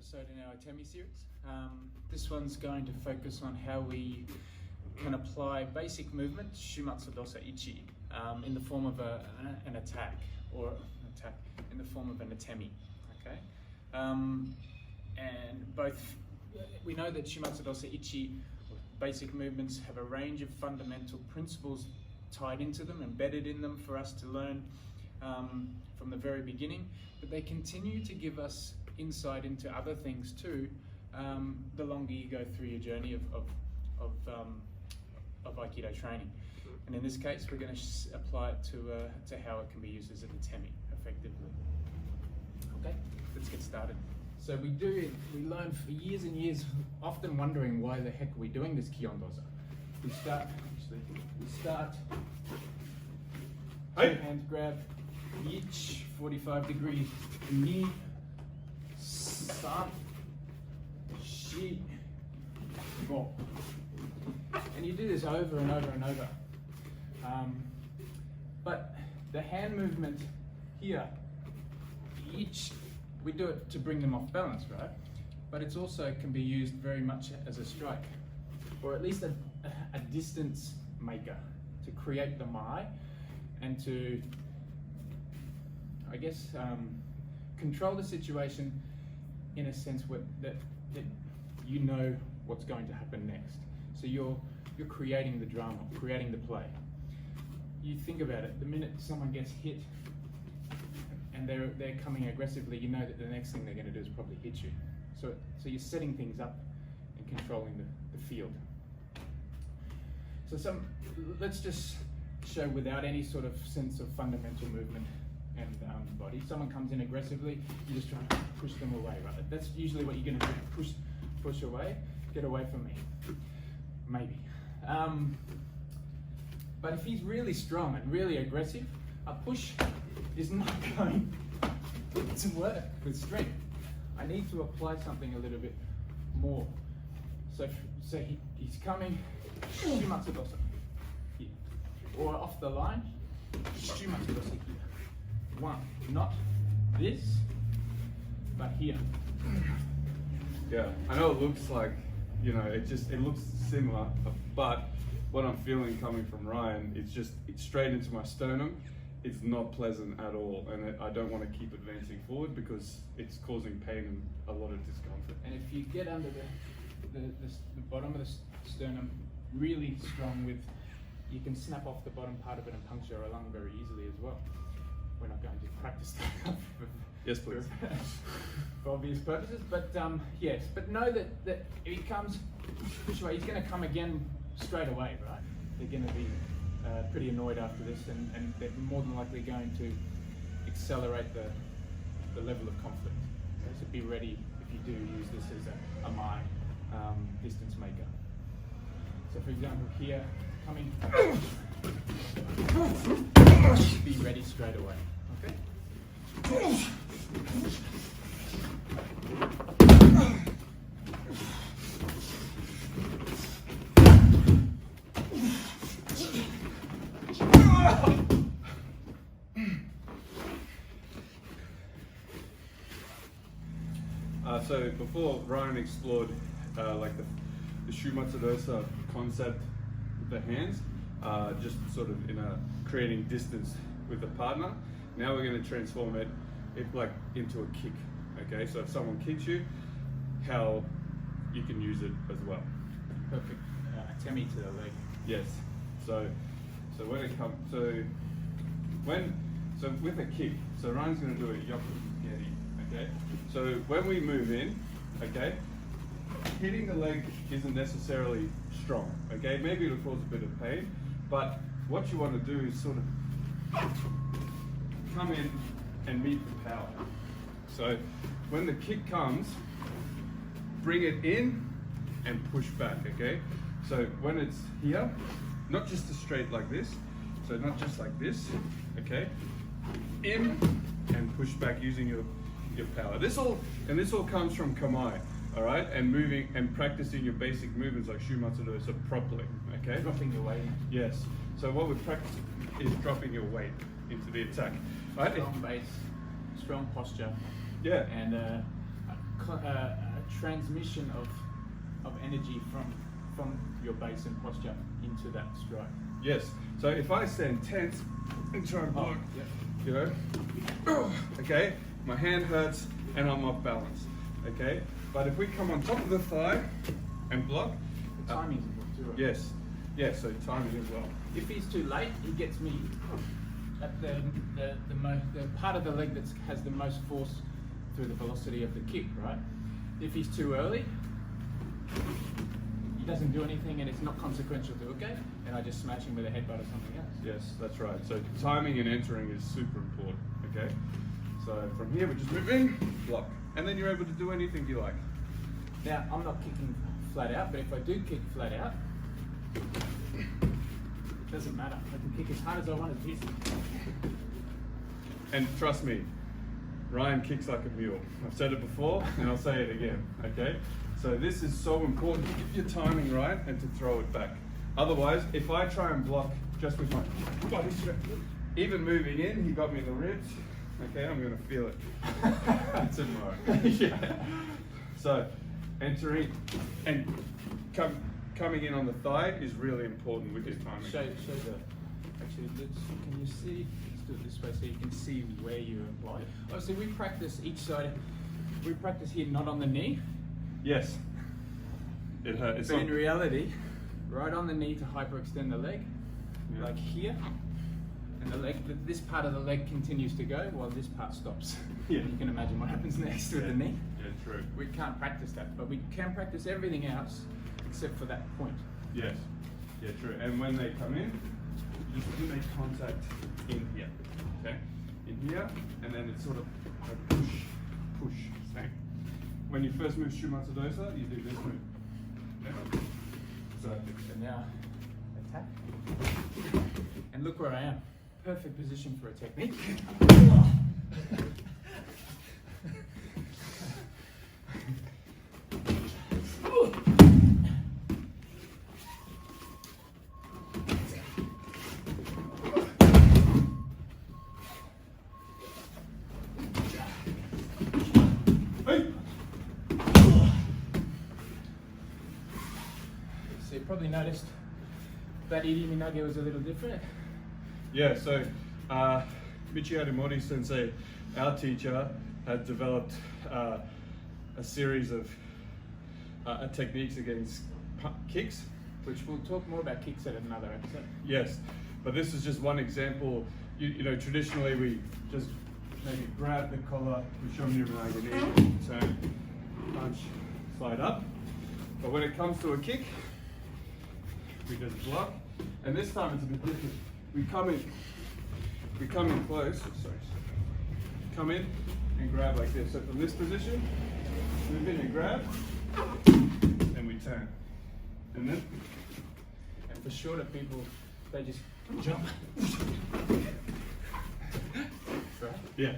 episode in our Atemi series. This one's going to focus on how we can apply basic movements, Shumatsu Dosa Ichi, in the form of an attack, or an attack in the form of an Atemi. Okay, and both we know that Shumatsu Dosa Ichi, basic movements, have a range of fundamental principles tied into them, embedded in them for us to learn from the very beginning, but they continue to give us insight into other things too, the longer you go through your journey of Aikido training. And in this case, we're going to apply it to how it can be used as an Atemi effectively. Okay, let's get started. So we learn for years and years, often wondering why the heck are we doing this Kyon Dosa. We start, two hands grab, each 45-degree knee, san, shi, go. And you do this over and over and over. But the hand movement here, we do it to bring them off balance, right? But it's also can be used very much as a strike, or at least a distance maker to create the Maai and to, I guess, control the situation in a sense that you know what's going to happen next. So you're creating the drama, creating the play. You think about it, the minute someone gets hit and they're coming aggressively, you know that the next thing they're going to do is probably hit you. So you're setting things up and controlling the field. So let's just show without any sort of sense of fundamental movement and body. Someone comes in aggressively, you just try to push them away, right? That's usually what you're going to do, push away, get away from me, maybe. But if he's really strong and really aggressive, a push is not going to work with strength. I need to apply something a little bit more. So he's coming, Shumatsu Dosa here, or off the line, Shumatsu Dosa here. One, not this, but here. Yeah, I know it looks like, it looks similar, but what I'm feeling coming from Ryan, it's straight into my sternum. It's not pleasant at all, and I don't want to keep advancing forward because it's causing pain and a lot of discomfort. And if you get under the bottom of the sternum really strong, you can snap off the bottom part of it and puncture a lung very easily as well. We're not going to practice that Yes, please. for obvious purposes, but yes, but know that if he comes, push away, he's going to come again straight away, right? They're going to be pretty annoyed after this, and they're more than likely going to accelerate the level of conflict. So be ready if you do use this as a Maai distance maker. So for example here, coming, be ready straight away, okay? So before Ryan explored like the Shumatsu Dosa concept with the hands, just sort of creating distance with the partner. Now we're going to transform it into a kick. Okay, so if someone kicks you, how you can use it as well. Perfect. Atemi to the leg. Yes. So when it comes, so with a kick, so Ryan's going to do a yoku geri. Okay. So when we move in, okay, hitting the leg isn't necessarily strong. Okay, maybe it'll cause a bit of pain, but what you want to do is sort of come in and meet the power. So when the kick comes, bring it in and push back, okay? So when it's here, not just a straight like this, so not just like this, okay? In and push back using your power. This all comes from Kamai, all right? And moving and practicing your basic movements like Shumatsu Dosa properly, okay? Dropping your weight. Yes. So what we practice is dropping your weight into the attack. Right? Strong base, strong posture. Yeah. And transmission of energy from your base and posture into that strike. Yes. So if I stand tense and try and block, Yep. you know, okay, my hand hurts and I'm off balance. Okay. But if we come on top of the thigh and block, The timing's important too. Right? yes, yes. So timing as well. If he's too late, he gets me at the part of the leg that has the most force through the velocity of the kick, right? If he's too early, he doesn't do anything and it's not consequential to okay, and I just smash him with a headbutt or something else. Yes, that's right. So timing and entering is super important. Okay. So from here we just move in, block, and then you're able to do anything you like. Now I'm not kicking flat out, but if I do kick flat out, it doesn't matter. I can kick as hard as I want to. And trust me, Ryan kicks like a mule. I've said it before and I'll say it again, okay? So this is so important to get your timing right and to throw it back. Otherwise, if I try and block just with my body strength, even moving in, he got me in the ribs, okay, I'm gonna feel it. It's a no. Yeah. So entering and coming in on the thigh is really important with your timing. Show the. Actually, can you see? Let's do it this way so you can see where you apply. Obviously, we practice each side. We practice here, not on the knee. Yes. It hurts. But in reality, right on the knee to hyperextend the leg, Yeah. like here, and the leg. This part of the leg continues to go while this part stops. Yeah. You can imagine what happens next with the knee. Yeah, true. We can't practice that, but we can practice everything else except for that point. Yes. Yeah, true. And when they come in, just make contact in here. Okay? In here, and then it's sort of a push thing. When you first move Shumatsu Dosa, you do this move. Okay? So now, attack. And look where I am. Perfect position for a technique. So you probably noticed that Iri Minage was a little different. yeah, so Michiharu Mori Sensei, our teacher, had developed a series of techniques against kicks. Which we'll talk more about kicks at another episode. Yes, but this is just one example. You know, traditionally we just maybe grab the collar, we show you knee, turn, punch, slide up. But when it comes to a kick, we just block, and this time it's a bit different. We come in close. Sorry, come in and grab like this. So from this position, move in and grab, and we turn, and then. And for shorter people, they just jump. Right? Yeah.